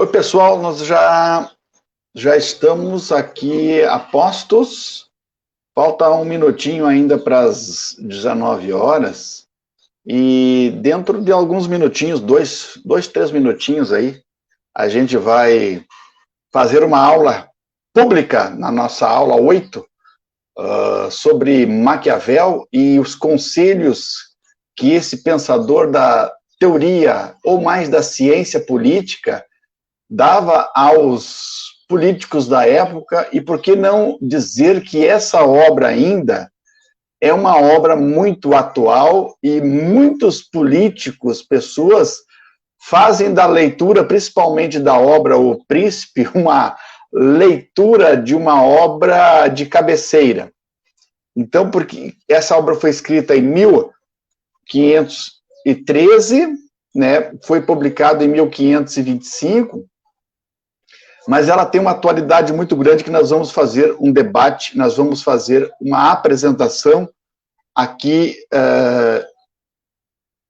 Oi, pessoal, nós já estamos aqui a postos. Falta um minutinho ainda para as 19 horas. E dentro de alguns minutinhos, dois, 3 minutinhos aí, a gente vai fazer uma aula pública, na nossa aula 8, sobre Maquiavel e os conselhos que esse pensador da teoria, ou mais da ciência política, dava aos políticos da época. E por que não dizer que essa obra ainda é uma obra muito atual e muitos políticos, pessoas, fazem da leitura, principalmente da obra O Príncipe, uma leitura de uma obra de cabeceira. Então, porque essa obra foi escrita em 1513, né, foi publicada em 1525, mas ela tem uma atualidade muito grande, que nós vamos fazer um debate, nós vamos fazer uma apresentação aqui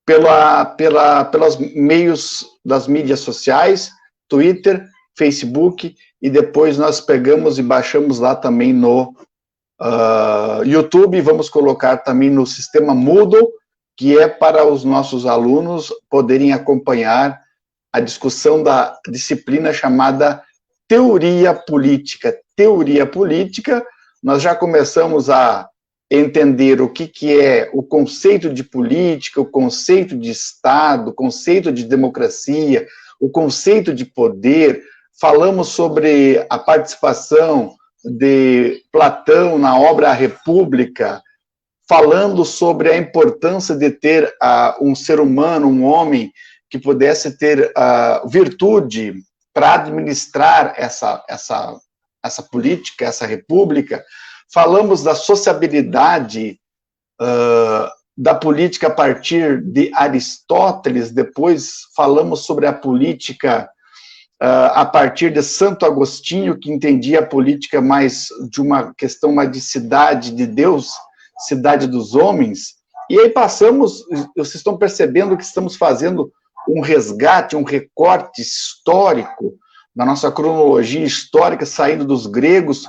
pelos meios das mídias sociais, Twitter, Facebook, e depois nós pegamos e baixamos lá também no YouTube, vamos colocar também no sistema Moodle, que é para os nossos alunos poderem acompanhar a discussão da disciplina chamada Teoria Política. Teoria Política, nós já começamos a entender o que é o conceito de política, o conceito de Estado, o conceito de democracia, o conceito de poder. Falamos sobre a participação de Platão na obra A República, falando sobre a importância de ter um ser humano, um homem, que pudesse ter virtude para administrar essa política, essa república. Falamos da sociabilidade da política a partir de Aristóteles, depois falamos sobre a política a partir de Santo Agostinho, que entendia a política mais de uma questão mais de cidade de Deus, cidade dos homens. E aí passamos, vocês estão percebendo que estamos fazendo um resgate, um recorte histórico da nossa cronologia histórica, saindo dos gregos,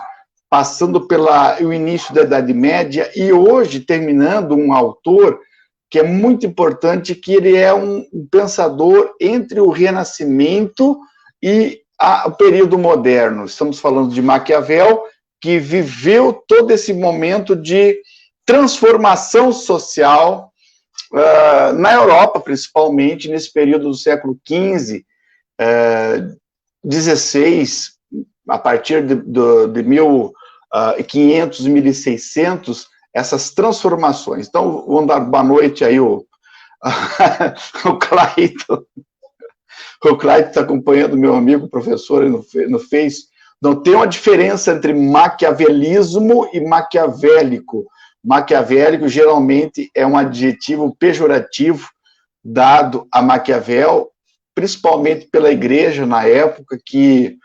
passando pelo início da Idade Média, e hoje terminando um autor que é muito importante, que ele é um pensador entre o Renascimento e o período moderno. Estamos falando de Maquiavel, que viveu todo esse momento de transformação social na Europa, principalmente, nesse período do século XV, XVI, a partir de 1500, 1600, essas transformações. Então, vou dar boa noite aí o Clayton. O Clayton está acompanhando meu amigo professor no Face. Não tem uma diferença entre maquiavelismo e maquiavélico. Maquiavélico geralmente é um adjetivo pejorativo dado a Maquiavel, principalmente pela igreja na época, que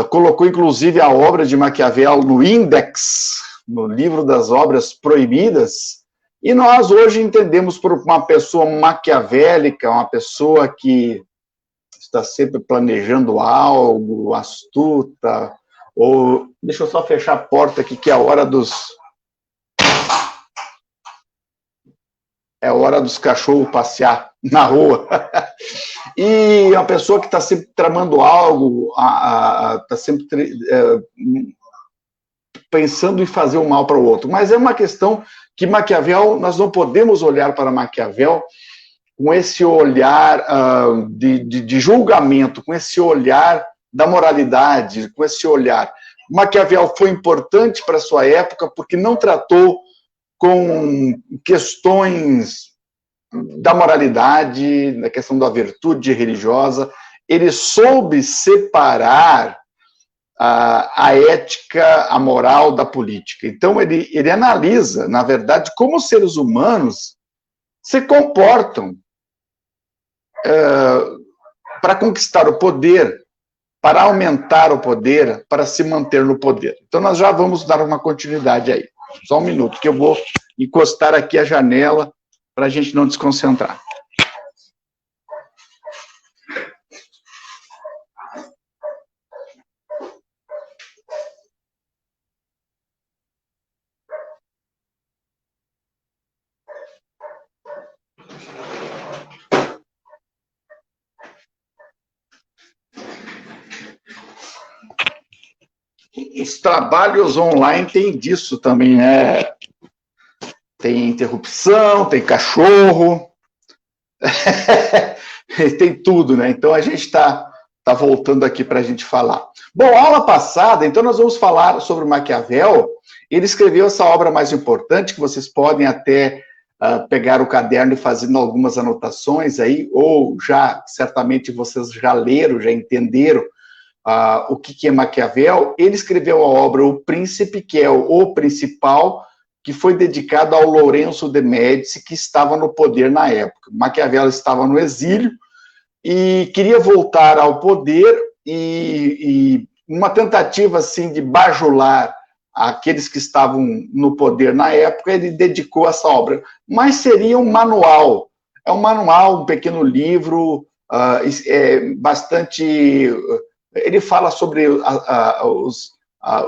colocou inclusive a obra de Maquiavel no Index, no livro das obras proibidas. E nós hoje entendemos por uma pessoa maquiavélica, uma pessoa que está sempre planejando algo, astuta, ou... Deixa eu só fechar a porta aqui, que é a hora dos... É a hora dos cachorros passear na rua. E uma pessoa que está sempre tramando algo, está sempre pensando em fazer o mal para o outro. Mas é uma questão que Maquiavel, nós não podemos olhar para Maquiavel com esse olhar de julgamento, com esse olhar da moralidade, com esse olhar. Maquiavel foi importante para a sua época porque não tratou com questões da moralidade, da questão da virtude religiosa. Ele soube separar a ética, a moral da política. Então, ele analisa, na verdade, como os seres humanos se comportam para conquistar o poder, para aumentar o poder, para se manter no poder. Então, nós já vamos dar uma continuidade aí. Só um minuto, que eu vou encostar aqui a janela para a gente não desconcentrar. os trabalhos online têm disso também, né? Tem interrupção, tem cachorro, tem tudo, né? Então a gente está voltando aqui para a gente falar. Bom, aula passada, então nós vamos falar sobre Maquiavel. Ele escreveu essa obra mais importante, que vocês podem até pegar o caderno e fazendo algumas anotações aí, ou já, certamente vocês já leram, já entenderam o que é Maquiavel. Ele escreveu a obra O Príncipe, que é o principal, que foi dedicado ao Lourenço de Médici, que estava no poder na época. Maquiavel estava no exílio e queria voltar ao poder, e uma tentativa assim de bajular aqueles que estavam no poder na época, ele dedicou essa obra. Mas seria um manual, um pequeno livro, bastante... Ele fala sobre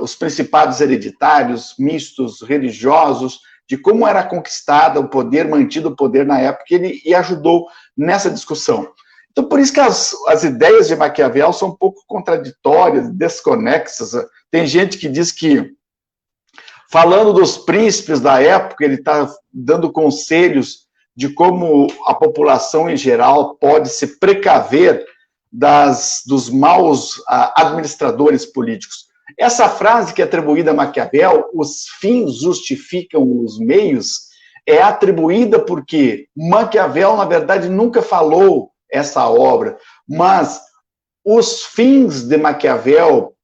os principados hereditários, mistos, religiosos, de como era conquistado o poder, mantido o poder na época, e ajudou nessa discussão. Então, por isso que as ideias de Maquiavel são um pouco contraditórias, desconexas. Tem gente que diz que, falando dos príncipes da época, ele está dando conselhos de como a população em geral pode se precaver dos maus administradores políticos. Essa frase que é atribuída a Maquiavel, os fins justificam os meios, é atribuída porque Maquiavel, na verdade, nunca falou essa obra, mas os fins de Maquiavel,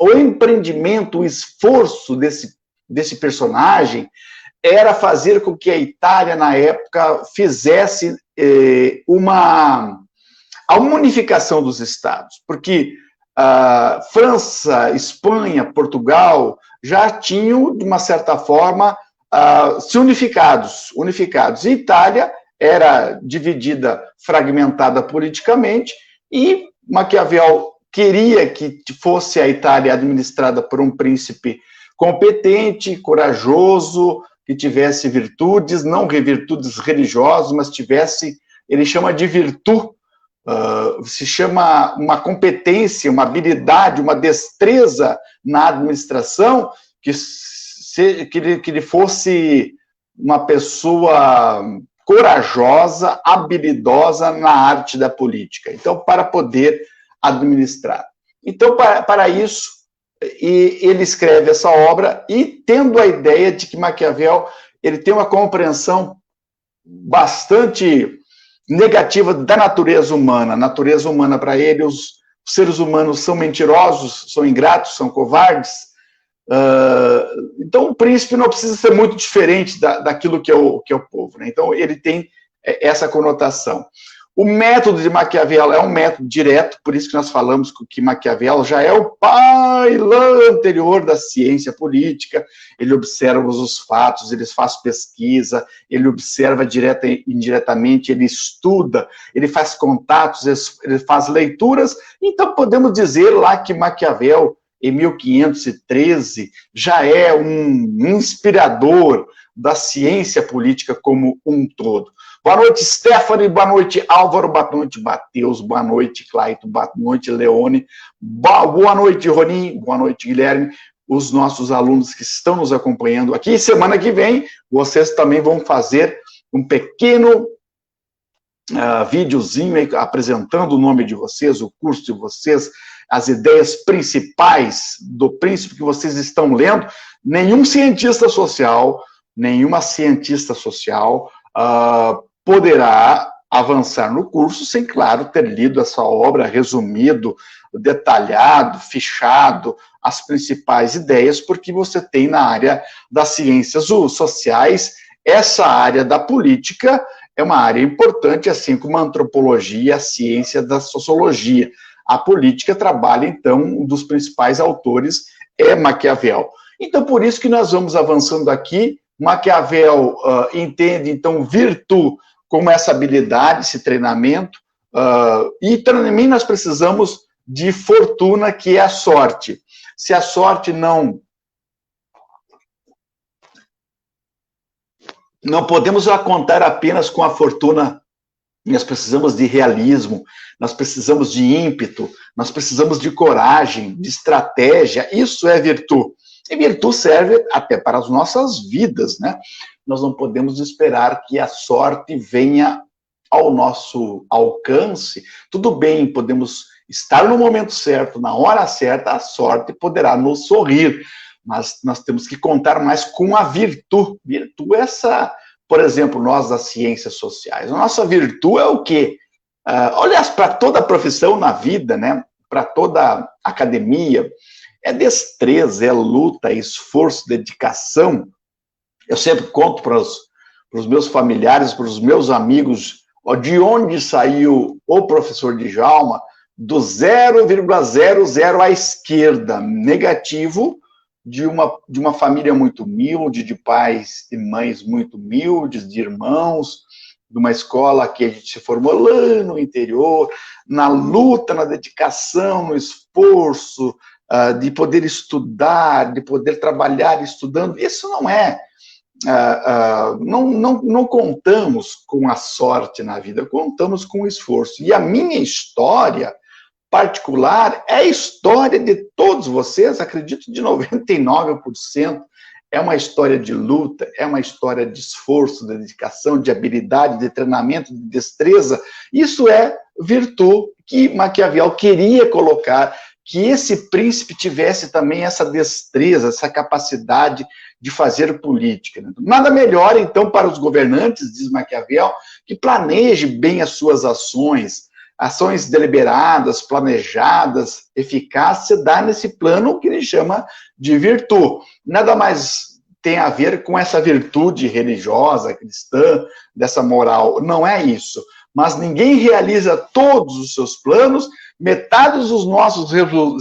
o empreendimento, o esforço desse personagem era fazer com que a Itália, na época, fizesse a unificação dos estados, porque França, Espanha, Portugal já tinham, de uma certa forma, se unificados. E Itália era dividida, fragmentada politicamente, e Maquiavel queria que fosse a Itália administrada por um príncipe competente, corajoso, que tivesse virtudes, não virtudes religiosas, mas tivesse, ele chama de virtude, se chama uma competência, uma habilidade, uma destreza na administração, que ele fosse uma pessoa corajosa, habilidosa na arte da política. Então, para poder administrar. Então, para isso, ele escreve essa obra, e tendo a ideia de que Maquiavel ele tem uma compreensão bastante negativa da natureza humana. A natureza humana, para ele, os seres humanos são mentirosos, são ingratos, são covardes. Então, o príncipe não precisa ser muito diferente daquilo que é o povo, né? Então, ele tem essa conotação. O método de Maquiavel é um método direto, por isso que nós falamos que Maquiavel já é o pai lá anterior da ciência política. Ele observa os fatos, ele faz pesquisa, ele observa direta e indiretamente, ele estuda, ele faz contatos, ele faz leituras. Então, podemos dizer lá que Maquiavel, em 1513, já é um inspirador da ciência política como um todo. Boa noite, Stephanie, boa noite, Álvaro, boa noite, Matheus, boa noite, Claito, boa noite, Leone, boa noite, Ronim, boa noite, Guilherme, os nossos alunos que estão nos acompanhando aqui. Semana que vem, vocês também vão fazer um pequeno videozinho apresentando o nome de vocês, o curso de vocês, as ideias principais do príncipe que vocês estão lendo. Nenhuma cientista social poderá avançar no curso sem, claro, ter lido essa obra, resumido, detalhado, fichado, as principais ideias, porque você tem na área das ciências sociais, essa área da política é uma área importante, assim como a antropologia, a ciência da sociologia. A política trabalha, então, um dos principais autores é Maquiavel. Então, por isso que nós vamos avançando aqui. Maquiavel entende, então, virtude como essa habilidade, esse treinamento, e também nós precisamos de fortuna, que é a sorte. Se a sorte não podemos contar apenas com a fortuna Nós precisamos de realismo, nós precisamos de ímpeto, nós precisamos de coragem, de estratégia. Isso é virtude. E virtude serve até para as nossas vidas, né? Nós não podemos esperar que a sorte venha ao nosso alcance. Tudo bem, podemos estar no momento certo, na hora certa, a sorte poderá nos sorrir, mas nós temos que contar mais com a virtude. Virtude é essa, por exemplo, nós das ciências sociais. A nossa virtude é o quê? Aliás, para toda profissão na vida, né? Para toda academia, é destreza, é luta, é esforço, dedicação. Eu sempre conto para os meus familiares, para os meus amigos, de onde saiu o professor Djalma, do 0,00 à esquerda, negativo, de uma família muito humilde, de pais e mães muito humildes, de irmãos, de uma escola que a gente se formou lá no interior, na luta, na dedicação, no esforço, de poder estudar, de poder trabalhar estudando. Isso não é... não contamos com a sorte na vida, contamos com o esforço. E a minha história particular é a história de todos vocês, acredito de 99%, é uma história de luta, é uma história de esforço, de dedicação, de habilidade, de treinamento, de destreza. Isso é virtude que Maquiavel queria colocar, que esse príncipe tivesse também essa destreza, essa capacidade de fazer política. Nada melhor, então, para os governantes, diz Maquiavel, que planeje bem as suas ações deliberadas, planejadas, eficazes, se dá nesse plano que ele chama de virtude. Nada mais tem a ver com essa virtude religiosa, cristã, dessa moral. Não é isso. Mas ninguém realiza todos os seus planos, metade dos nossos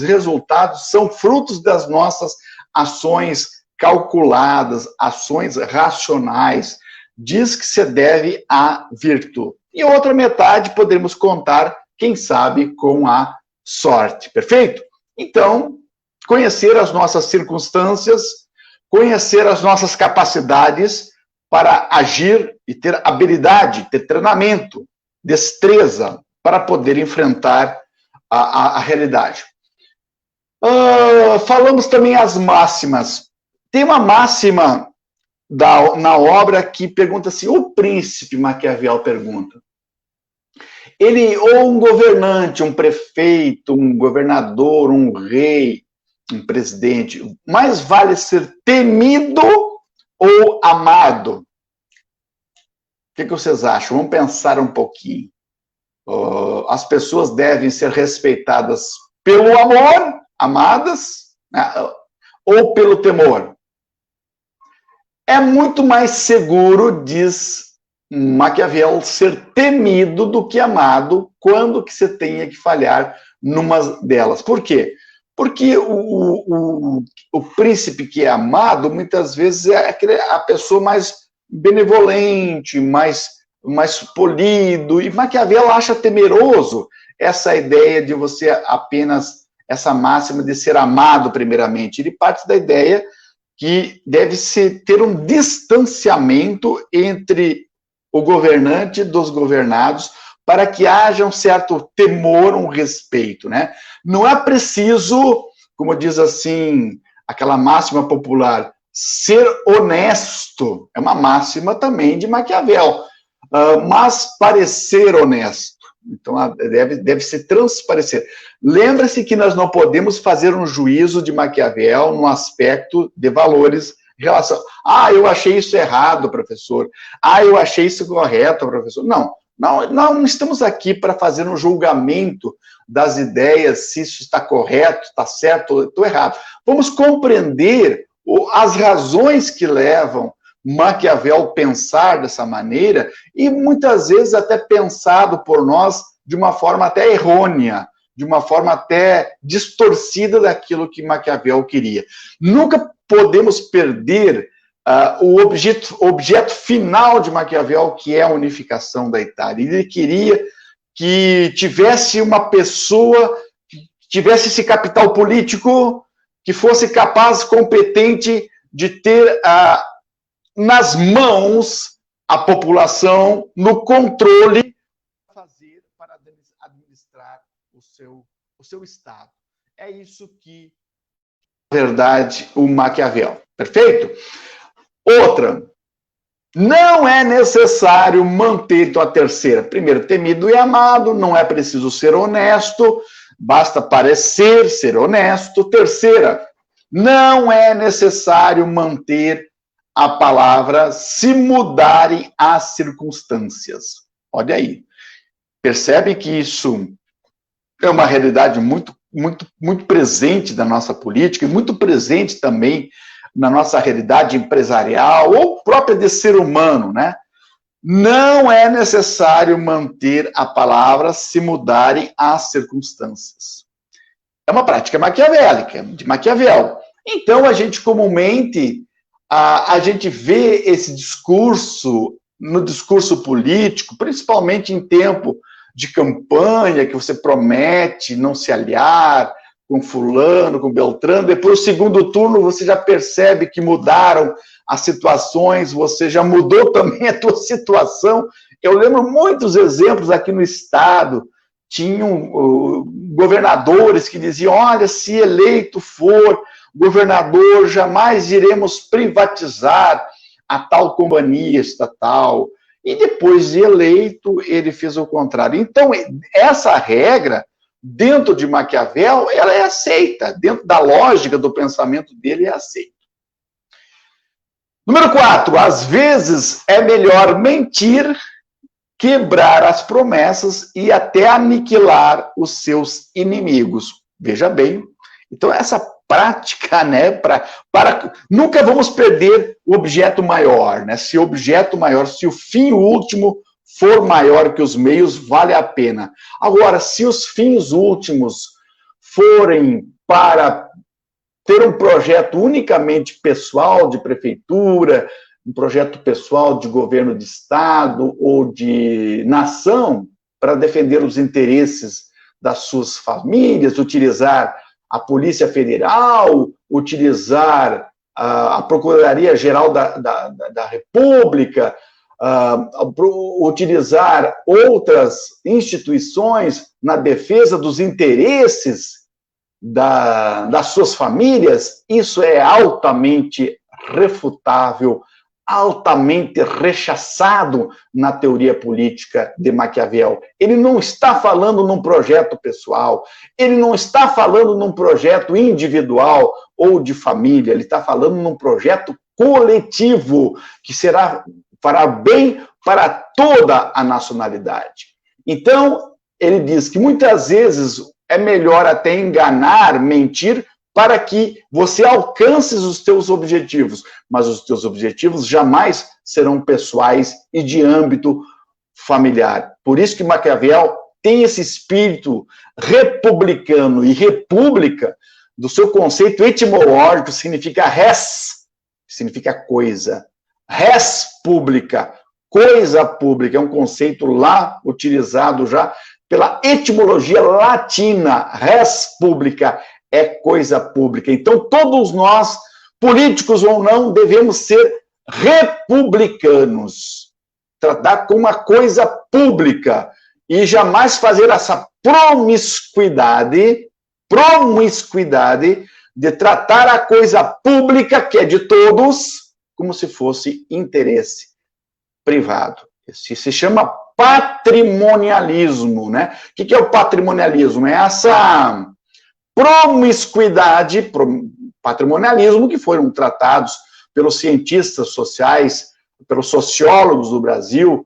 resultados são frutos das nossas ações calculadas, ações racionais. Diz que se deve à virtude. E outra metade podemos contar, quem sabe, com a sorte. Perfeito? Então, conhecer as nossas circunstâncias, conhecer as nossas capacidades para agir e ter habilidade, ter treinamento, destreza para poder enfrentar a realidade. Falamos também as máximas. Tem uma máxima na obra que pergunta assim, o príncipe, Maquiavel pergunta, ele, ou um governante, um prefeito, um governador, um rei, um presidente, mais vale ser temido ou amado? O que vocês acham? Vamos pensar um pouquinho. As pessoas devem ser respeitadas pelo amor, amadas, né? Ou pelo temor? É muito mais seguro, diz Maquiavel, ser temido do que amado quando que você tenha que falhar numa delas. Por quê? Porque o príncipe que é amado, muitas vezes, é a pessoa mais benevolente, mais polido, e Maquiavel acha temeroso essa ideia de você apenas, essa máxima de ser amado primeiramente. Ele parte da ideia que deve-se ter um distanciamento entre o governante e dos governados para que haja um certo temor, um respeito, né? Não é preciso, como diz assim, aquela máxima popular, ser honesto, é uma máxima também de Maquiavel, mas parecer honesto. Então, deve-se transparecer. Lembra-se que nós não podemos fazer um juízo de Maquiavel no aspecto de valores em relação... eu achei isso errado, professor. Eu achei isso correto, professor. Não estamos aqui para fazer um julgamento das ideias, se isso está correto, está certo ou está errado. Vamos compreender as razões que levam Maquiavel pensar dessa maneira e muitas vezes até pensado por nós de uma forma até errônea, de uma forma até distorcida daquilo que Maquiavel queria. Nunca podemos perder o objeto final de Maquiavel, que é a unificação da Itália. Ele queria que tivesse uma pessoa, que tivesse esse capital político, que fosse capaz, competente de ter nas mãos a população, no controle administrar o seu Estado. É isso que, na verdade, o Maquiavel. Perfeito? Outra, não é necessário manter, então a terceira, primeiro, temido e amado, não é preciso ser honesto, basta parecer ser honesto. Terceira, não é necessário manter a palavra se mudarem as circunstâncias. Olha aí. Percebe que isso é uma realidade muito presente da nossa política e muito presente também na nossa realidade empresarial ou própria de ser humano, né? Não é necessário manter a palavra se mudarem as circunstâncias. É uma prática maquiavélica, de Maquiavel. Então, a gente comumente, a gente vê esse discurso, no discurso político, principalmente em tempo de campanha, que você promete não se aliar com fulano, com Beltrano, depois do segundo turno você já percebe que mudaram as situações, você já mudou também a tua situação. Eu lembro muitos exemplos aqui no estado, tinham governadores que diziam, olha, se eleito for governador, jamais iremos privatizar a tal companhia estatal. E depois de eleito, ele fez o contrário. Então, essa regra, dentro de Maquiavel, ela é aceita. Dentro da lógica do pensamento dele, é aceita. Número 4, às vezes é melhor mentir, quebrar as promessas e até aniquilar os seus inimigos. Veja bem, então essa prática, né, nunca vamos perder o objeto maior, né? Se o objeto maior, se o fim último for maior que os meios, vale a pena. Agora, se os fins últimos forem para ter um projeto unicamente pessoal de prefeitura, um projeto pessoal de governo de estado ou de nação, para defender os interesses das suas famílias, utilizar a Polícia Federal, utilizar a Procuradoria-Geral da República, utilizar outras instituições na defesa dos interesses das suas famílias, isso é altamente refutável, altamente rechaçado na teoria política de Maquiavel. Ele não está falando num projeto pessoal, ele não está falando num projeto individual ou de família, ele está falando num projeto coletivo, que fará bem para toda a nacionalidade. Então, ele diz que muitas vezes é melhor até enganar, mentir, para que você alcance os teus objetivos, mas os teus objetivos jamais serão pessoais e de âmbito familiar. Por isso que Maquiavel tem esse espírito republicano e república do seu conceito etimológico, significa res, significa coisa. Res pública, coisa pública, é um conceito lá utilizado já pela etimologia latina, res pública, é coisa pública. Então, todos nós, políticos ou não, devemos ser republicanos, tratar como uma coisa pública e jamais fazer essa promiscuidade de tratar a coisa pública, que é de todos, como se fosse interesse privado. Isso se chama patrimonialismo, né? O que é o patrimonialismo? É essa promiscuidade, patrimonialismo, que foram tratados pelos cientistas sociais, pelos sociólogos do Brasil,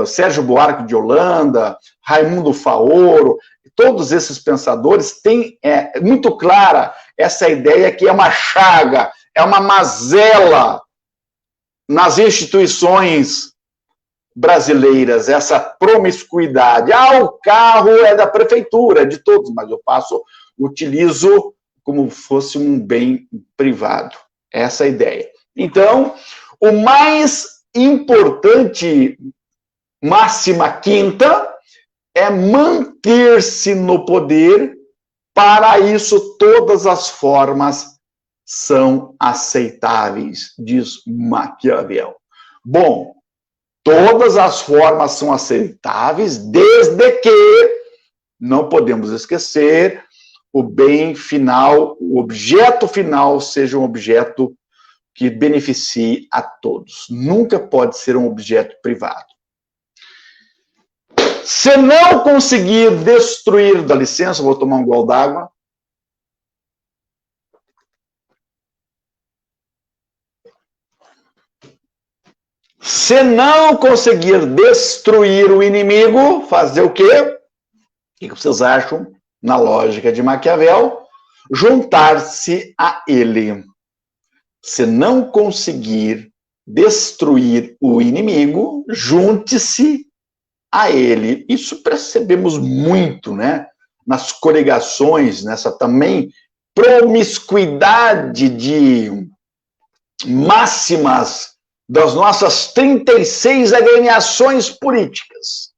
Sérgio Buarque de Holanda, Raimundo Faoro, todos esses pensadores têm muito clara essa ideia que é uma chaga, é uma mazela nas instituições brasileiras, essa promiscuidade. O carro é da prefeitura, é de todos, mas eu utilizo como fosse um bem privado. Essa é a ideia. Então, o mais importante, máxima quinta, é manter-se no poder. Para isso, todas as formas são aceitáveis, diz Maquiavel. Bom, todas as formas são aceitáveis, desde que não podemos esquecer, o bem final, o objeto final seja um objeto que beneficie a todos. Nunca pode ser um objeto privado. Se não conseguir destruir, dá licença, vou tomar um gole d'água. Se não conseguir destruir o inimigo, fazer o quê? O que vocês acham, na lógica de Maquiavel? Juntar-se a ele. Se não conseguir destruir o inimigo, junte-se a ele. Isso percebemos muito, né? Nas coligações, nessa também promiscuidade de máximas das nossas 36 agremiações políticas.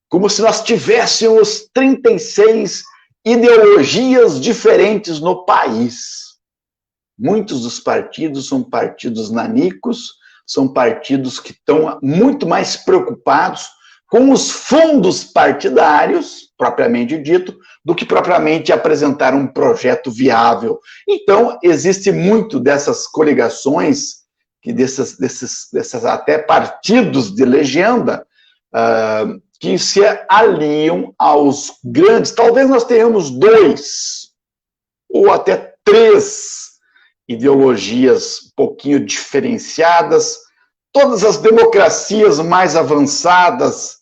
Como se nós tivéssemos 36 ideologias diferentes no país. Muitos dos partidos são partidos nanicos, são partidos que estão muito mais preocupados com os fundos partidários, propriamente dito, do que propriamente apresentar um projeto viável. Então, existe muito dessas coligações, que desses até partidos de legenda, que se aliam aos grandes. Talvez nós tenhamos 2 ou até 3 ideologias um pouquinho diferenciadas. Todas as democracias mais avançadas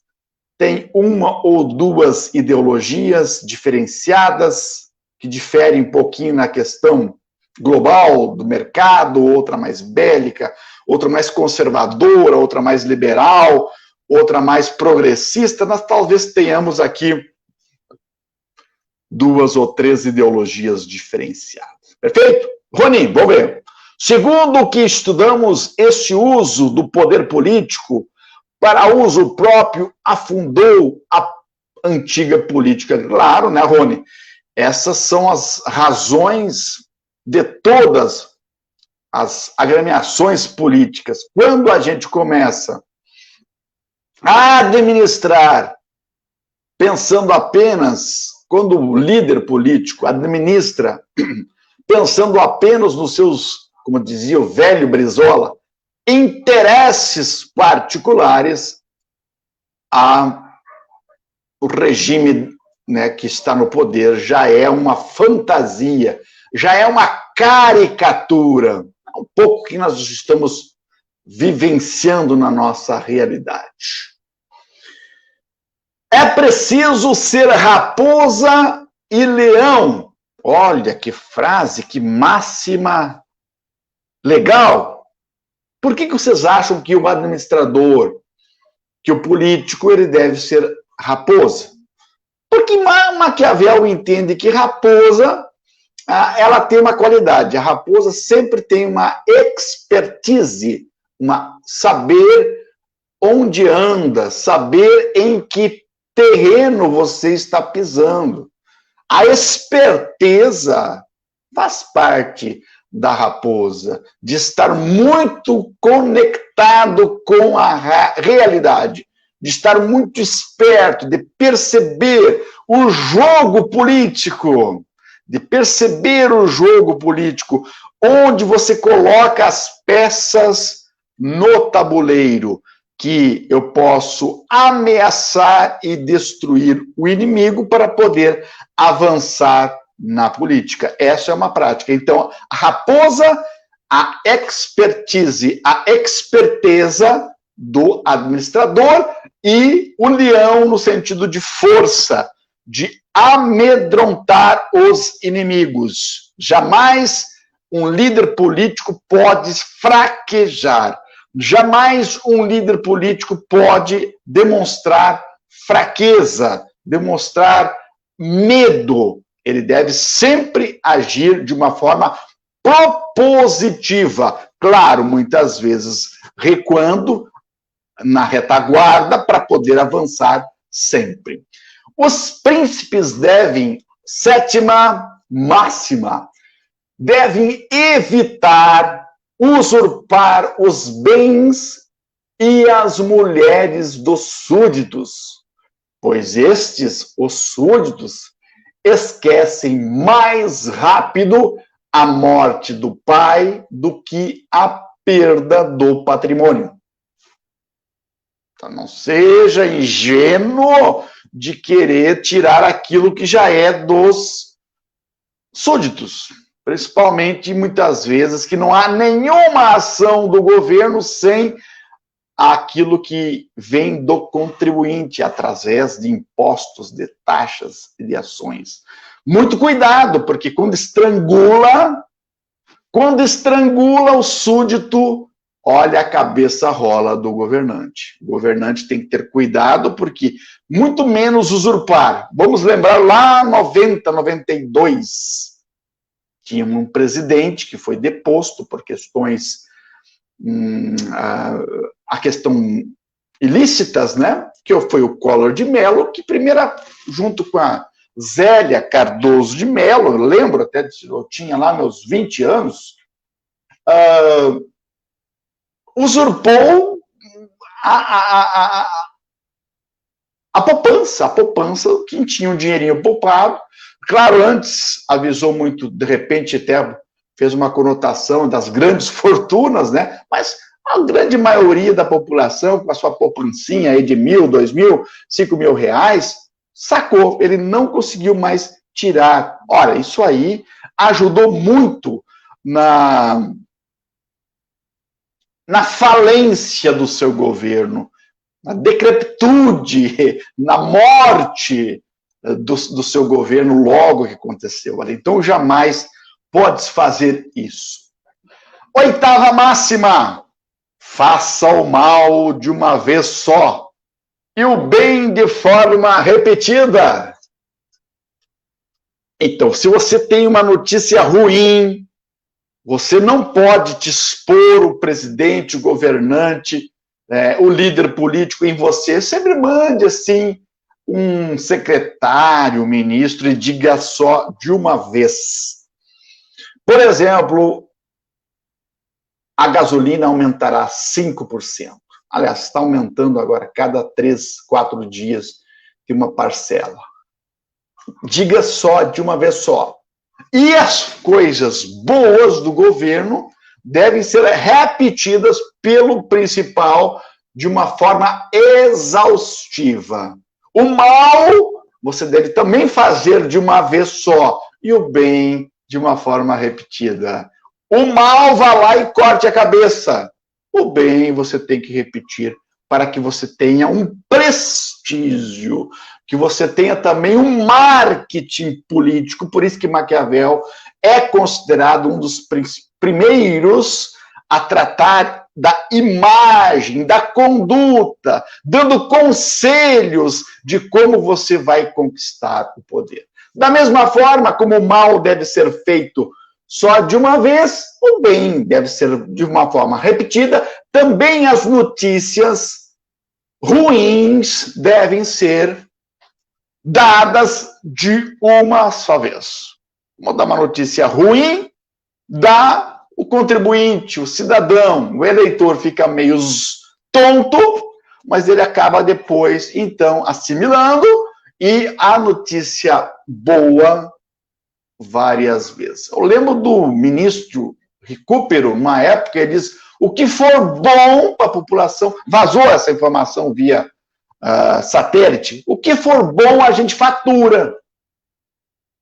têm 1 ou 2 ideologias diferenciadas, que diferem um pouquinho na questão global do mercado, outra mais bélica, outra mais conservadora, outra mais liberal, outra mais progressista. Nós talvez tenhamos aqui 2 ou 3 ideologias diferenciadas. Perfeito? Rony, vamos ver. Segundo o que estudamos, este uso do poder político para uso próprio afundou a antiga política. Claro, né, Rony? Essas são as razões de todas as agremiações políticas. Quando a gente começa a administrar pensando apenas, quando o líder político administra pensando apenas nos seus, como dizia o velho Brizola, interesses particulares, o regime, né, que está no poder já é uma fantasia, já é uma caricatura, um pouco que nós estamos vivenciando na nossa realidade. É preciso ser raposa e leão. Olha que frase, que máxima legal. Por que vocês acham que o administrador, que o político, ele deve ser raposa? Porque Maquiavel entende que raposa, ela tem uma qualidade. A raposa sempre tem uma expertise, saber onde anda, saber em que terreno você está pisando. A esperteza faz parte da raposa, de estar muito conectado com a realidade, de estar muito esperto, de perceber o jogo político, onde você coloca as peças no tabuleiro, que eu posso ameaçar e destruir o inimigo para poder avançar na política. Essa é uma prática. Então, a raposa, a expertise, a esperteza do administrador, e o leão no sentido de força, de amedrontar os inimigos. Jamais um líder político pode fraquejar. Jamais um líder político pode demonstrar fraqueza, demonstrar medo. Ele deve sempre agir de uma forma propositiva. Claro, muitas vezes recuando na retaguarda para poder avançar sempre. Os príncipes devem, 7ª máxima, devem evitar usurpar os bens e as mulheres dos súditos. pois estes, os súditos, esquecem mais rápido a morte do pai do que a perda do patrimônio. Então, não seja ingênuo de querer tirar aquilo que já é dos súditos, principalmente, muitas vezes, que não há nenhuma ação do governo sem aquilo que vem do contribuinte, através de impostos, de taxas e de ações. Muito cuidado, porque quando estrangula o súdito, olha, a cabeça rola do governante. O governante tem que ter cuidado, porque muito menos usurpar. Vamos lembrar lá 90, 92, tinha um presidente que foi deposto por questões, a questão ilícitas, né? Que foi o Collor de Mello, que primeiro, junto com a Zélia Cardoso de Mello, eu lembro até, eu tinha lá meus 20 anos, usurpou a poupança, quem tinha um dinheirinho poupado. Claro, antes avisou muito, de repente até fez uma conotação das grandes fortunas, né? Mas a grande maioria da população, com a sua poupancinha aí de 1.000, 2.000, 5.000 reais, sacou. Ele não conseguiu mais tirar. Ora, isso aí ajudou muito na falência do seu governo, na decrepitude, na morte do seu governo logo que aconteceu. Então, jamais podes fazer isso. 8ª máxima: faça o mal de uma vez só e o bem de forma repetida. Então, se você tem uma notícia ruim, você não pode te expor o presidente, o governante, o líder político em você. Sempre mande, assim, um secretário, um ministro, e diga só de uma vez. Por exemplo, a gasolina aumentará 5%. Aliás, está aumentando agora, cada 3, 4 dias, de uma parcela. Diga só de uma vez só. E as coisas boas do governo devem ser repetidas pelo principal de uma forma exaustiva. O mal você deve também fazer de uma vez só, e o bem de uma forma repetida. O mal, vá lá e corte a cabeça. O bem você tem que repetir para que você tenha um prestígio, que você tenha também um marketing político. Por isso que Maquiavel é considerado um dos primeiros a tratar da imagem, da conduta, dando conselhos de como você vai conquistar o poder. Da mesma forma como o mal deve ser feito só de uma vez, o bem deve ser de uma forma repetida. Também as notícias ruins devem ser dadas de uma só vez. Vamos dar uma notícia ruim, dá o contribuinte, o cidadão, o eleitor fica meio tonto, mas ele acaba depois, então, assimilando, e a notícia boa várias vezes. Eu lembro do ministro Recupero, numa época, ele diz: o que for bom para a população, vazou essa informação via satélite, o que for bom a gente fatura.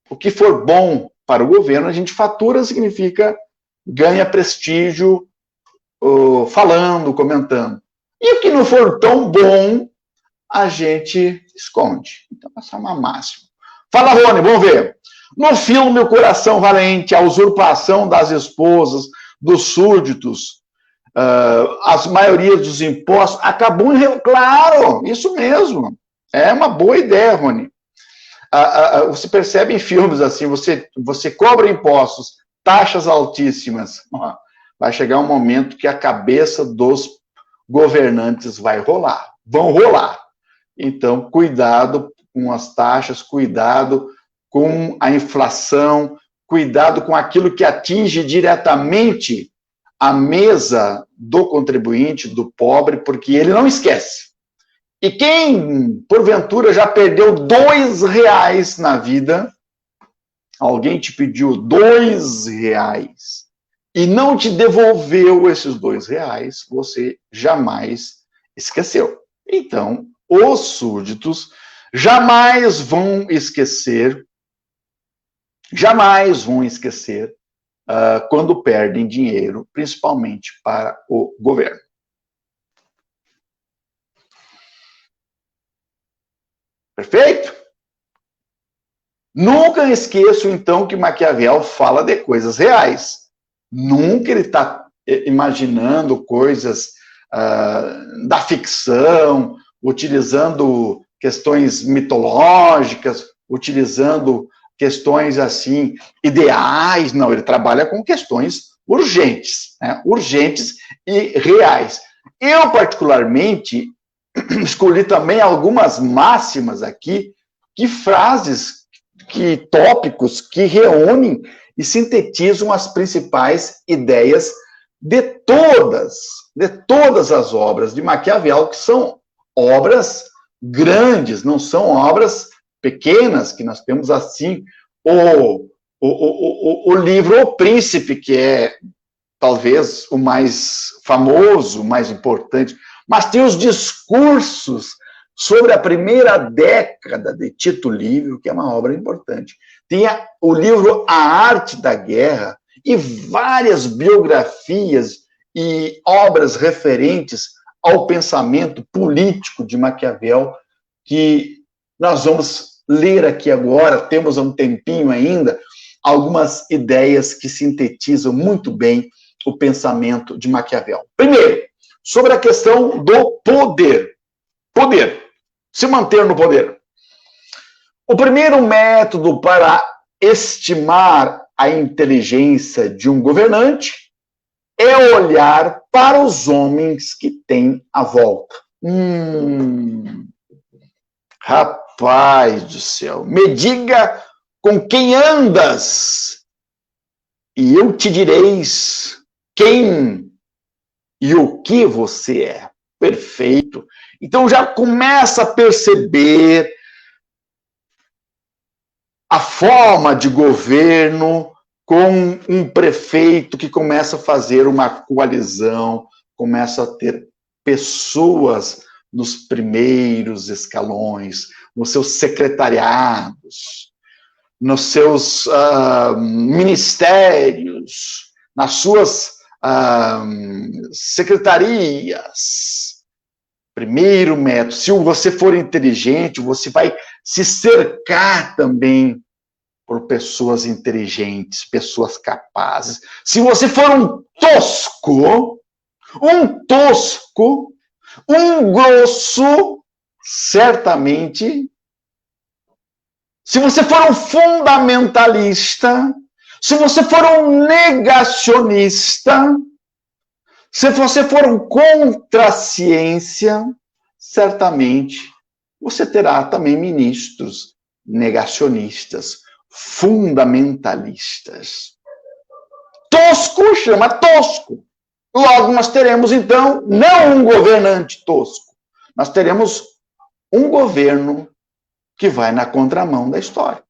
O que for bom para o governo a gente fatura, significa ganha prestígio falando, comentando. E o que não for tão bom, a gente esconde. Então, essa é uma máxima. Fala, Rony, vamos ver. No filme O Coração Valente, a usurpação das esposas, dos súditos, as maiorias dos impostos, acabou em... Claro, isso mesmo. É uma boa ideia, Rony. Você percebe em filmes assim, você cobra impostos, taxas altíssimas. Vai chegar um momento que a cabeça dos governantes vão rolar. Então, cuidado com as taxas, cuidado com a inflação, cuidado com aquilo que atinge diretamente a mesa do contribuinte, do pobre, porque ele não esquece. E quem, porventura, já perdeu R$ 2 na vida, alguém te pediu R$ 2 e não te devolveu esses R$ 2, você jamais esqueceu. Então, os súditos jamais vão esquecer quando perdem dinheiro, principalmente para o governo. Perfeito? Nunca esqueço, então, que Maquiavel fala de coisas reais. Nunca ele está imaginando coisas da ficção, utilizando questões mitológicas, utilizando questões assim, ideais. Não, ele trabalha com questões urgentes, né? Urgentes e reais. Eu, particularmente, escolhi também algumas máximas aqui, que frases, que tópicos que reúnem e sintetizam as principais ideias de todas as obras de Maquiavel, que são obras grandes, não são obras pequenas, que nós temos assim o livro O Príncipe, que é talvez o mais famoso, o mais importante, mas tem os discursos sobre a primeira década de Tito Livio, que é uma obra importante. Tem o livro A Arte da Guerra e várias biografias e obras referentes ao pensamento político de Maquiavel, que nós vamos ler aqui agora, temos um tempinho ainda, algumas ideias que sintetizam muito bem o pensamento de Maquiavel. Primeiro, sobre a questão do poder. Poder. Se manter no poder. O primeiro método para estimar a inteligência de um governante é olhar para os homens que tem à volta. Rapaz do céu, me diga com quem andas, e eu te direis quem e o que você é. Perfeito. Então já começa a perceber a forma de governo com um prefeito que começa a fazer uma coalizão, começa a ter pessoas nos primeiros escalões, nos seus secretariados, nos seus ministérios, nas suas secretarias. Primeiro método, se você for inteligente, você vai se cercar também por pessoas inteligentes, pessoas capazes. Se você for um tosco, um grosso, certamente, se você for um fundamentalista, se você for um negacionista, se você for um contra a ciência, certamente você terá também ministros negacionistas, fundamentalistas. Tosco chama tosco. Logo nós teremos, então, não um governante tosco, nós teremos um governo que vai na contramão da história.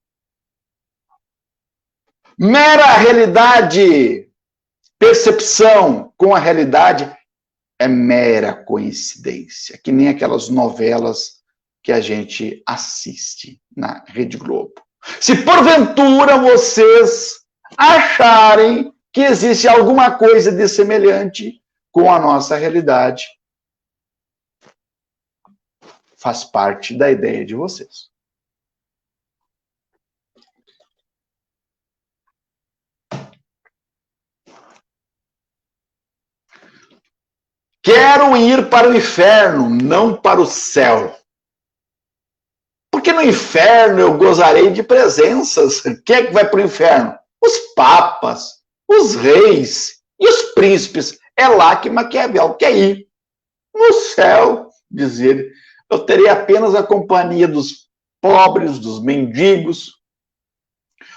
Mera realidade, percepção com a realidade é mera coincidência, que nem aquelas novelas que a gente assiste na Rede Globo. Se porventura vocês acharem que existe alguma coisa de semelhante com a nossa realidade, faz parte da ideia de vocês. Quero ir para o inferno, não para o céu. Porque no inferno eu gozarei de presenças. Quem é que vai para o inferno? Os papas, os reis e os príncipes. É lá que Maquiavel quer ir. No céu, diz ele, eu terei apenas a companhia dos pobres, dos mendigos,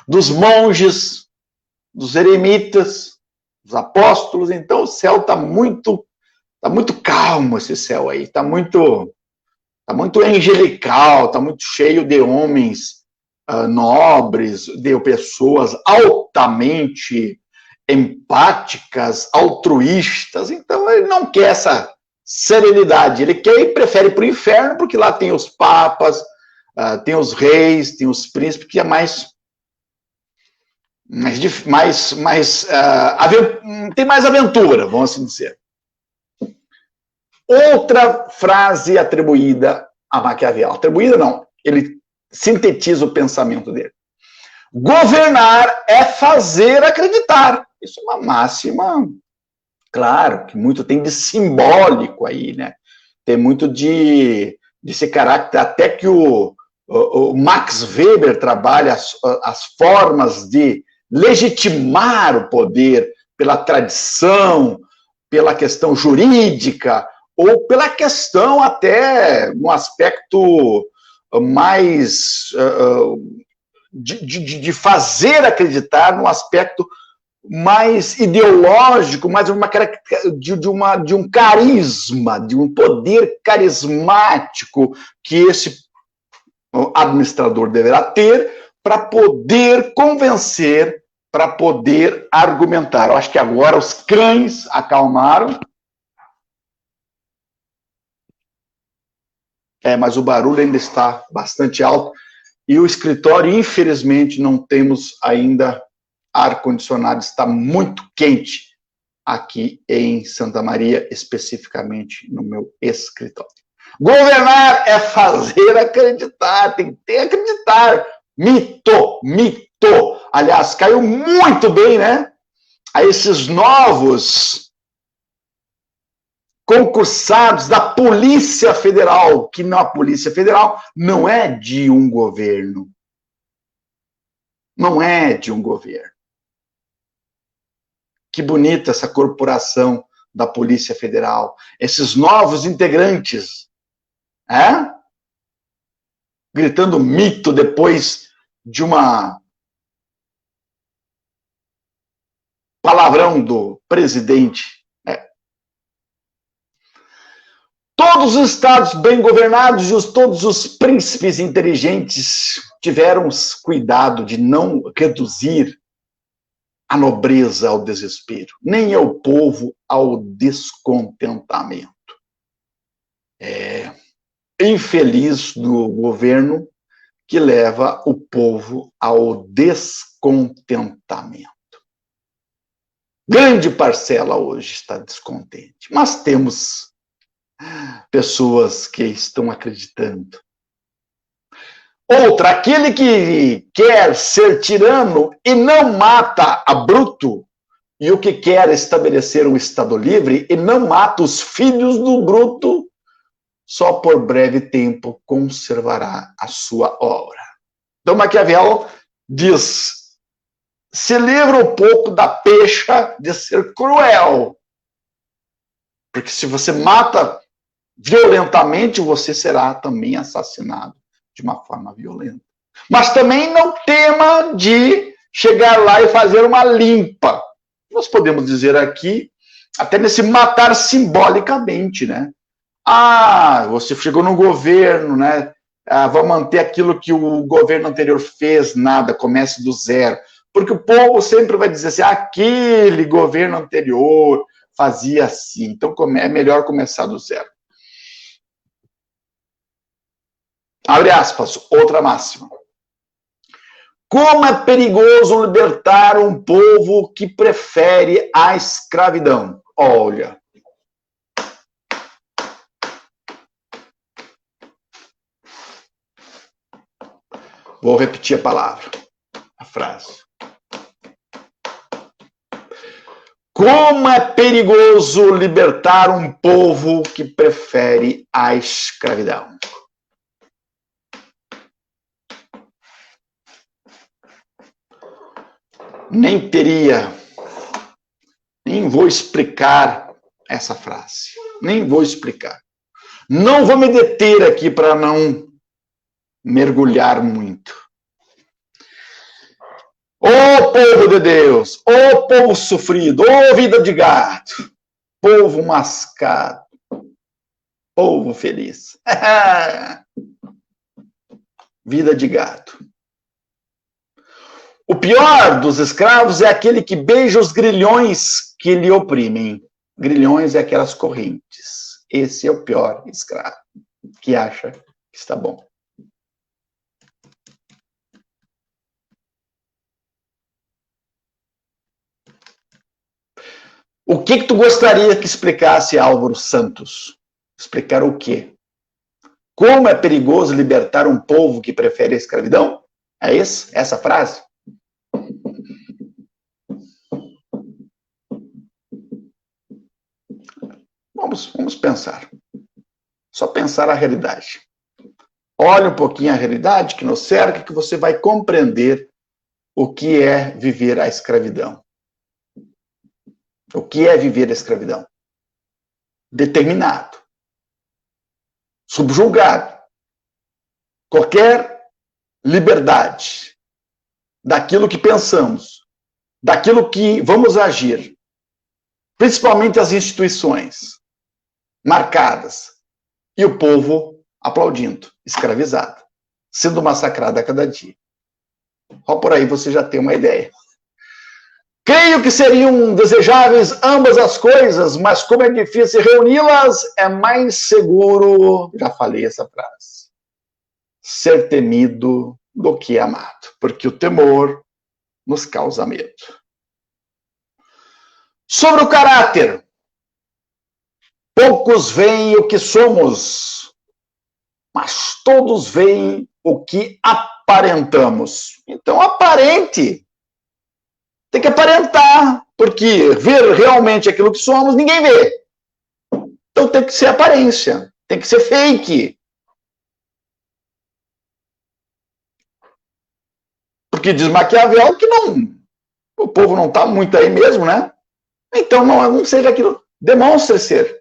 dos monges, dos eremitas, dos apóstolos. Então o céu está muito calmo, esse céu aí. Está muito Está muito angelical, está muito cheio de homens nobres, de pessoas altamente empáticas, altruístas. Então, ele não quer essa serenidade. Ele quer e prefere para o inferno, porque lá tem os papas, tem os reis, tem os príncipes, que é tem mais aventura, vamos assim dizer. Outra frase atribuída a Maquiavel. Atribuída não, ele sintetiza o pensamento dele. Governar é fazer acreditar. Isso é uma máxima, claro, que muito tem de simbólico aí, né? Tem muito desse caráter, até que o Max Weber trabalha as formas de legitimar o poder pela tradição, pela questão jurídica, ou pela questão até no aspecto mais de fazer acreditar, no aspecto mais ideológico, mais de um carisma, de um poder carismático que esse administrador deverá ter para poder convencer, para poder argumentar. Eu acho que agora os cães acalmaram. Mas o barulho ainda está bastante alto. E o escritório, infelizmente, não temos ainda ar-condicionado. Está muito quente aqui em Santa Maria, especificamente no meu escritório. Governar é fazer acreditar, tem que ter acreditar. Mito. Aliás, caiu muito bem, né? A esses novos concursados da Polícia Federal, que a Polícia Federal não é de um governo. Não é de um governo. Que bonita essa corporação da Polícia Federal. Esses novos integrantes, gritando mito depois de uma palavrão do presidente. Todos os estados bem governados e todos os príncipes inteligentes tiveram cuidado de não reduzir a nobreza ao desespero, nem ao povo ao descontentamento. Infeliz do governo que leva o povo ao descontentamento. Grande parcela hoje está descontente, mas temos pessoas que estão acreditando. Outra, aquele que quer ser tirano e não mata a bruto, e o que quer estabelecer um Estado livre e não mata os filhos do bruto, só por breve tempo conservará a sua obra. Então Maquiavel diz, se livra um pouco da pecha de ser cruel, porque se você mata violentamente, você será também assassinado de uma forma violenta. Mas também não tema de chegar lá e fazer uma limpa. Nós podemos dizer aqui, até nesse matar simbolicamente, né? Você chegou no governo, né? Vai manter aquilo que o governo anterior fez, nada, comece do zero. Porque o povo sempre vai dizer assim, aquele governo anterior fazia assim, então é melhor começar do zero. Abre aspas, outra máxima. Como é perigoso libertar um povo que prefere a escravidão. Olha. Vou repetir a palavra, a frase. Como é perigoso libertar um povo que prefere a escravidão. Nem vou explicar essa frase. Nem vou explicar. Não vou me deter aqui para não mergulhar muito. Ô povo de Deus, ô povo sofrido, ô vida de gato, povo mascado, Povo feliz. Vida de gado. O pior dos escravos é aquele que beija os grilhões que lhe oprimem. Grilhões é aquelas correntes. Esse é o pior escravo, que acha que está bom. O que tu gostaria que explicasse Álvaro Santos? Explicar o quê? Como é perigoso libertar um povo que prefere a escravidão? É isso? Essa frase? Vamos pensar. Só pensar a realidade. Olhe um pouquinho a realidade que nos cerca, que você vai compreender o que é viver a escravidão. O que é viver a escravidão? Determinado. Subjugado. Qualquer liberdade daquilo que pensamos, daquilo que vamos agir, principalmente as instituições marcadas, e o povo aplaudindo, escravizado, sendo massacrado a cada dia. Ó, por aí você já tem uma ideia. Creio que seriam desejáveis ambas as coisas, mas como é difícil reuni-las, é mais seguro, já falei essa frase, ser temido do que amado, porque o temor nos causa medo. Sobre o caráter, poucos veem o que somos, mas todos veem o que aparentamos. Então, aparente. Tem que aparentar, porque ver realmente aquilo que somos, ninguém vê. Então tem que ser aparência, tem que ser fake. Porque diz Maquiavel que não, o povo não está muito aí mesmo, né? Então não seja aquilo. Demonstre ser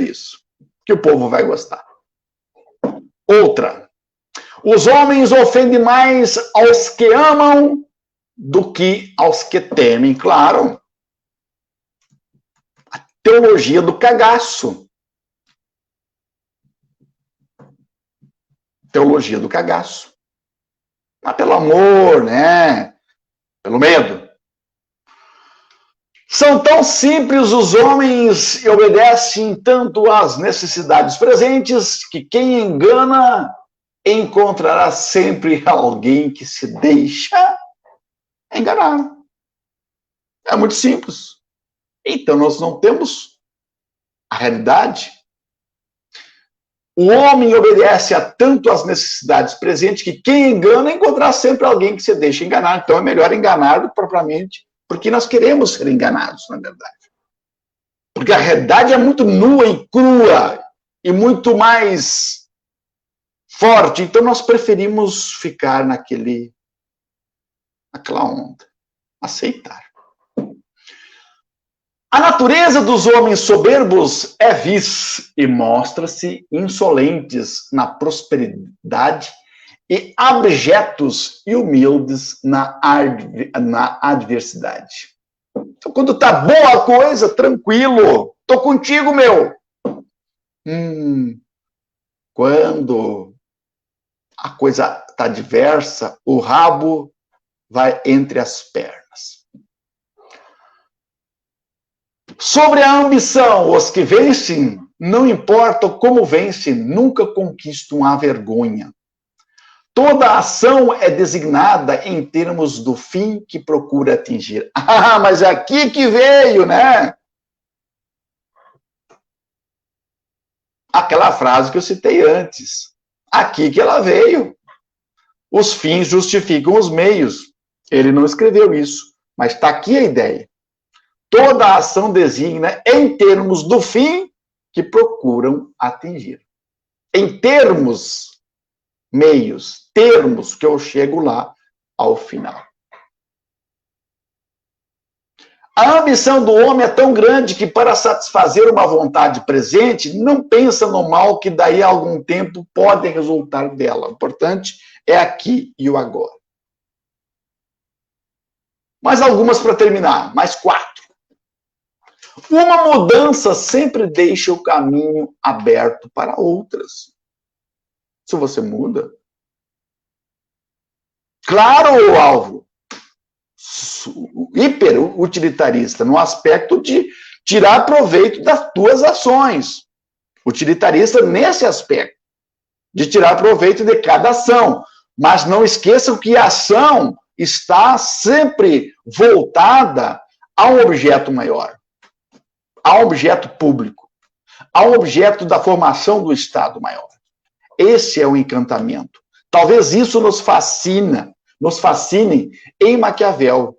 isso, que o povo vai gostar. Outra. Os homens ofendem mais aos que amam do que aos que temem, claro. A teologia do cagaço. Teologia do cagaço. Mas pelo amor, né? Pelo medo. São tão simples os homens e obedecem tanto às necessidades presentes que quem engana encontrará sempre alguém que se deixa enganar. É muito simples. Então, nós não temos a realidade. O homem obedece a tanto às necessidades presentes que quem engana encontrará sempre alguém que se deixa enganar. Então, é melhor enganar do que propriamente, porque nós queremos ser enganados, na verdade. Porque a realidade é muito nua e crua e muito mais forte. Então, nós preferimos ficar naquela onda. Aceitar. A natureza dos homens soberbos é vis e mostra-se insolentes na prosperidade e abjetos e humildes na adversidade. Então, quando tá boa a coisa, tranquilo, tô contigo, meu. Quando a coisa tá adversa, o rabo vai entre as pernas. Sobre a ambição, os que vencem, não importa como vencem, nunca conquistam a vergonha. Toda ação é designada em termos do fim que procura atingir. Ah, mas é aqui que veio, né? Aquela frase que eu citei antes. Aqui que ela veio. Os fins justificam os meios. Ele não escreveu isso, mas está aqui a ideia. Toda ação designa em termos do fim que procuram atingir. Em termos, meios, termos que eu chego lá ao final. A ambição do homem é tão grande que, para satisfazer uma vontade presente, não pensa no mal que daí a algum tempo pode resultar dela. O importante é aqui e o agora. Mais algumas para terminar, mais 4. Uma mudança sempre deixa o caminho aberto para outras. Se você muda. Claro, Álvaro, hiperutilitarista, no aspecto de tirar proveito das tuas ações. Utilitarista nesse aspecto, de tirar proveito de cada ação. Mas não esqueçam que a ação está sempre voltada a um objeto maior, a um objeto público, a um objeto da formação do Estado maior. Esse é o encantamento. Talvez isso nos fascine em Maquiavel.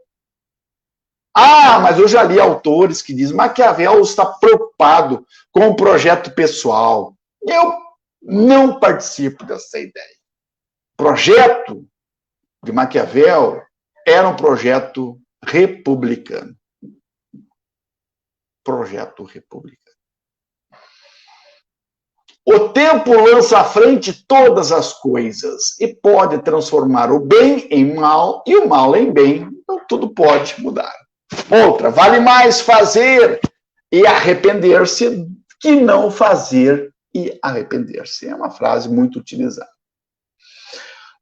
Ah, mas eu já li autores que dizem que Maquiavel está preocupado com o projeto pessoal. Eu não participo dessa ideia. O projeto de Maquiavel era um projeto republicano. Projeto republicano. O tempo lança à frente todas as coisas e pode transformar o bem em mal e o mal em bem. Então tudo pode mudar. Outra, vale mais fazer e arrepender-se que não fazer e arrepender-se. É uma frase muito utilizada.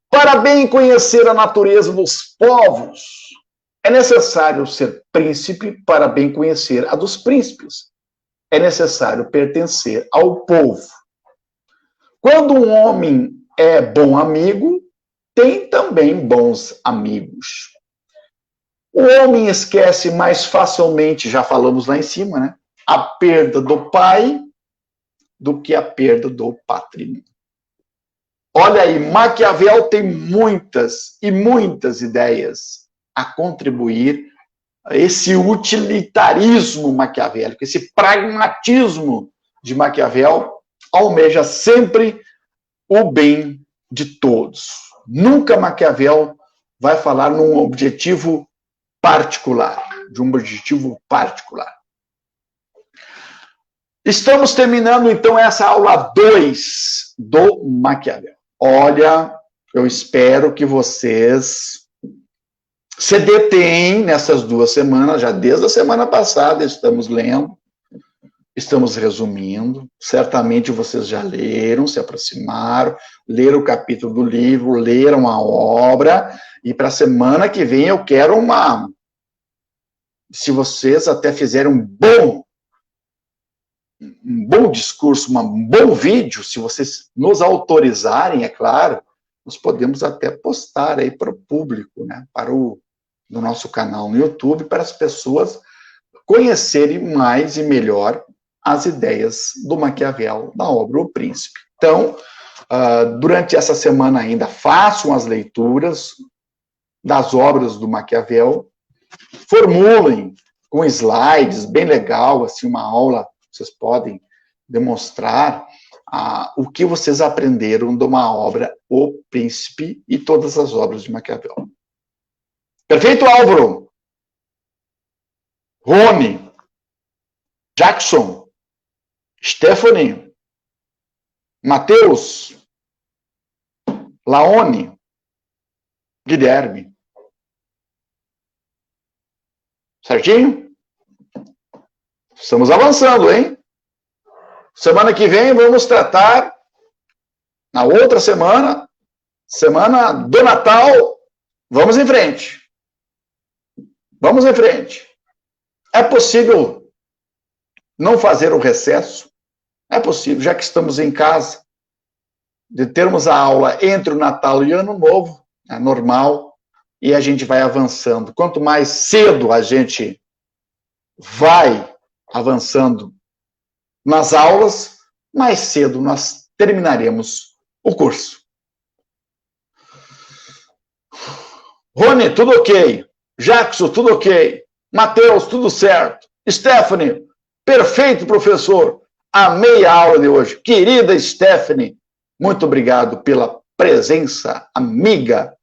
Para bem conhecer a natureza dos povos, é necessário ser príncipe para bem conhecer a dos príncipes. É necessário pertencer ao povo. Quando um homem é bom amigo, tem também bons amigos. O homem esquece mais facilmente, já falamos lá em cima, né? A perda do pai do que a perda do patrimônio. Olha aí, Maquiavel tem muitas e muitas ideias a contribuir a esse utilitarismo maquiavélico, esse pragmatismo de Maquiavel almeja sempre o bem de todos. Nunca Maquiavel vai falar num objetivo particular, de um objetivo particular. Estamos terminando, então, essa aula 2 do Maquiavel. Olha, eu espero que vocês se detêm nessas 2 semanas, já desde a semana passada estamos lendo, estamos resumindo, certamente vocês já leram, se aproximaram, leram o capítulo do livro, leram a obra, e para a semana que vem eu quero se vocês até fizerem um bom discurso, um bom vídeo, se vocês nos autorizarem, é claro, nós podemos até postar aí para o público, né, no nosso canal no YouTube, para as pessoas conhecerem mais e melhor as ideias do Maquiavel, da obra O Príncipe. Então, durante essa semana ainda, façam as leituras das obras do Maquiavel, formulem com slides, bem legal, assim, uma aula, vocês podem demonstrar o que vocês aprenderam de uma obra O Príncipe e todas as obras de Maquiavel. Perfeito, Álvaro? Rony, Jackson, Stephanie, Matheus, Laone, Guilherme. Certinho? Estamos avançando, hein? Semana que vem vamos tratar, na outra semana do Natal, vamos em frente. Vamos em frente. É possível não fazer o recesso? É possível, já que estamos em casa, de termos a aula entre o Natal e o Ano Novo, é normal, e a gente vai avançando. Quanto mais cedo a gente vai avançando nas aulas, mais cedo nós terminaremos o curso. Rony, tudo ok. Jackson, tudo ok. Matheus, tudo certo. Stephanie, perfeito, professor. Amei a aula de hoje. Querida Stephanie, muito obrigado pela presença amiga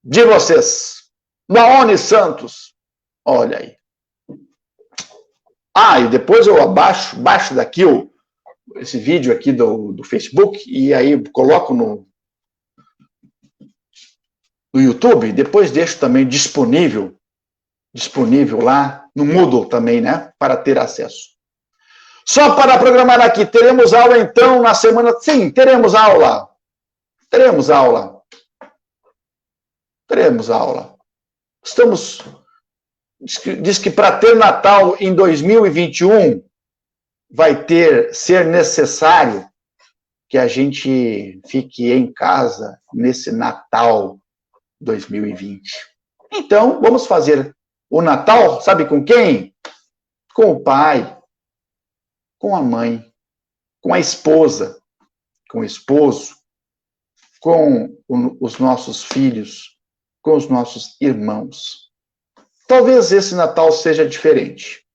de vocês. Laone Santos, olha aí. E depois eu baixo daqui esse vídeo aqui do Facebook e aí coloco no YouTube, depois deixo também disponível lá no Moodle também, né? Para ter acesso. Só para programar aqui, teremos aula então na semana... Sim, teremos aula. Teremos aula. Teremos aula. Estamos... Diz que para ter Natal em 2021 vai ser necessário que a gente fique em casa nesse Natal 2020. Então, vamos fazer o Natal, sabe com quem? Com o pai, com a mãe, com a esposa, com o esposo, com os nossos filhos, com os nossos irmãos. Talvez esse Natal seja diferente.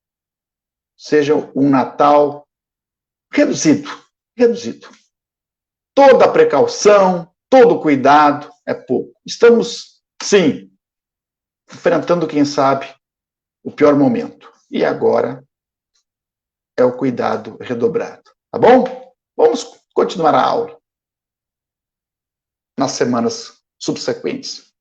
Seja um Natal reduzido. Toda a precaução, todo o cuidado é pouco. Estamos, sim, enfrentando, quem sabe, o pior momento. E agora é o cuidado redobrado. Tá bom? Vamos continuar a aula nas semanas subsequentes.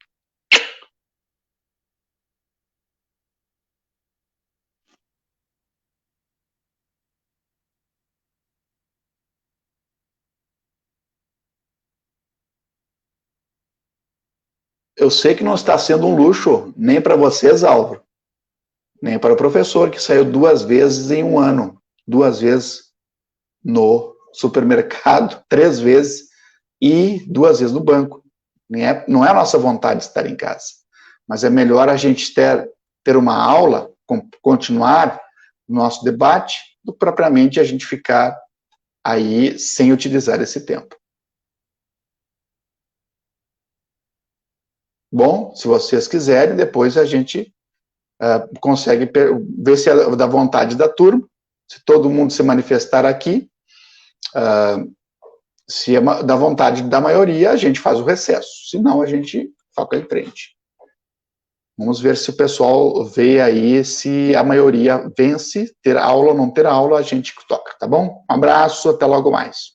Eu sei que não está sendo um luxo, nem para vocês, Álvaro, nem para o professor, que saiu 2 vezes em um ano. 2 vezes no supermercado, 3 vezes, e 2 vezes no banco. Não é a nossa vontade de estar em casa. Mas é melhor a gente ter uma aula, continuar o nosso debate, do que propriamente a gente ficar aí sem utilizar esse tempo. Bom, se vocês quiserem, depois a gente consegue ver se é da vontade da turma, se todo mundo se manifestar aqui, se é da vontade da maioria, a gente faz o recesso, senão a gente foca em frente. Vamos ver se o pessoal vê aí, se a maioria vence, ter aula ou não ter aula, a gente toca, tá bom? Um abraço, até logo mais.